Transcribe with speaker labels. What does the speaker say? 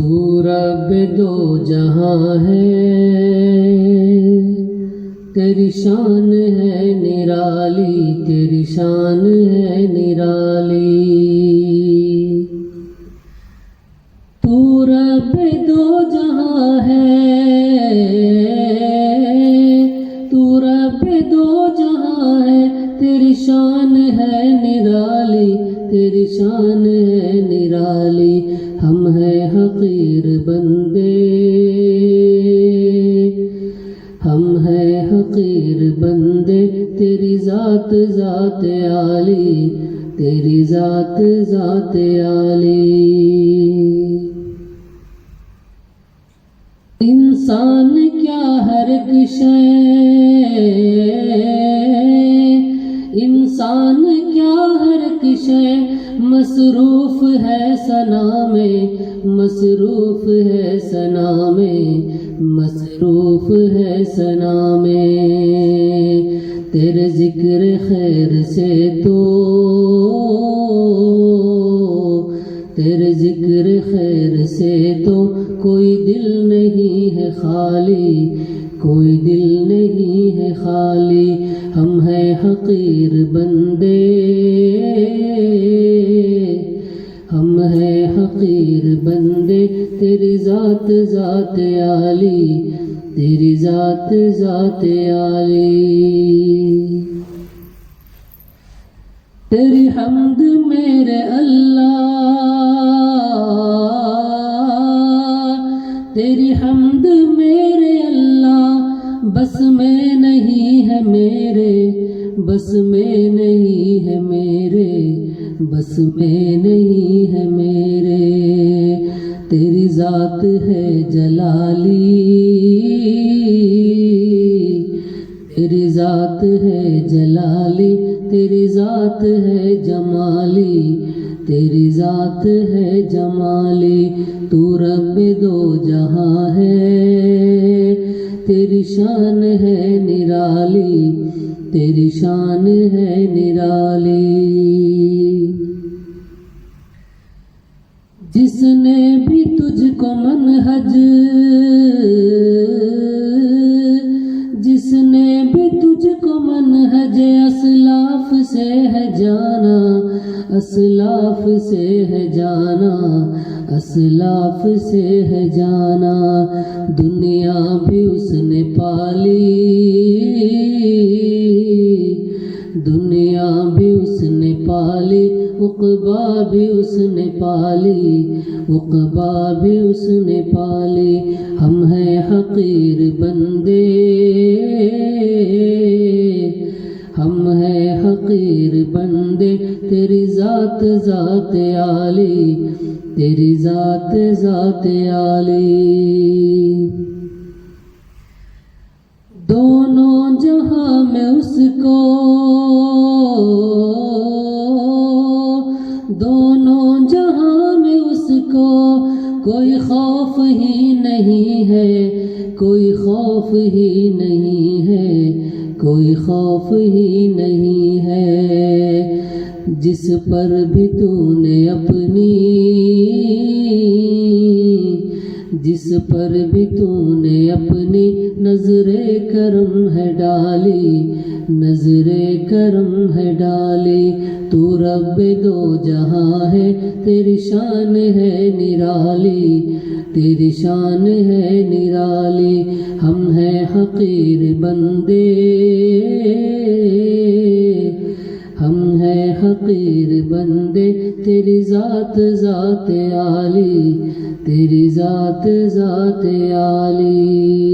Speaker 1: تو رب دو جہاں ہے، تیری شان ہے نرالی، تیری شان ہے نرالی۔ تو رب دو جہاں ہے، تو رب دو جہاں ہے، تیری شان ہے نرالی، تیری شان ہے نرالی۔ ہم ہیں حقیر بندے، ہم ہیں حقیر بندے، تیری ذات ذات عالی، تیری ذات ذات عالی۔ انسان کیا ہر ایک شے، انسان کیا ہر ایک شے، مصروف ہے ثنا میں، مصروف ہے ثنا میں، مصروف ہے ثنا میں۔ تیرے ذکر خیر سے تو، تیرے ذکر خیر سے تو کوئی دل نہیں ہے خالی، کوئی دل نہیں ہے خالی۔ ہم ہیں حقیر بندے، ہم ہیں حقیر بندے، تیری ذات ذات عالی، تیری ذات ذات عالی۔ تیری حمد میرے اللہ، تیری حمد میرے اللہ، بس میں نہیں ہے میرے، بس میں نہیں ہے میرے، بس میں نہیں ہے میرے۔ تیری ذات ہے جلالی، تیری ذات ہے جلالی، تیری ذات ہے جمالی، تیری ذات ہے جمالی۔ تو رب دو جہاں ہے، تیری شان ہے نرالی، تیری شان ہے نرالی۔ جس نے بھی تجھ کو منہج، جس نے بھی تجھ کو منہج اسلاف سے ہے جانا، اسلاف سے ہے جانا، اسلاف سے ہے جانا۔ دنیا بھی اس نے پالی، دنیا بھی اس نے پالی، عقبیٰ بھی اس نے پالی، عقبیٰ بھی اس نے پالی۔ ہم ہیں حقیر بندے، ہم ہیں حقیر بندے، تیری ذات ذات عالی، تیری ذات ذات عالی۔ دونوں جہاں میں اس کو، دونوں جہاں میں اس کو کوئی خوف ہی نہیں ہے، کوئی خوف ہی نہیں ہے، کوئی خوف ہی نہیں ہے۔ جس پر بھی تو نے اپنی، جس پر بھی تو نے اپنی نظر کرم ہے ڈالی، نظر کرم ہے ڈالی۔ تو رب دو جہاں ہے، تیری شان ہے نرالی، تیری شان ہے نرالی۔ ہم ہیں حقیر بندے، ہم ہیں حقیر بندے، تیری ذات ذات عالی، تیری ذات ذات عالی۔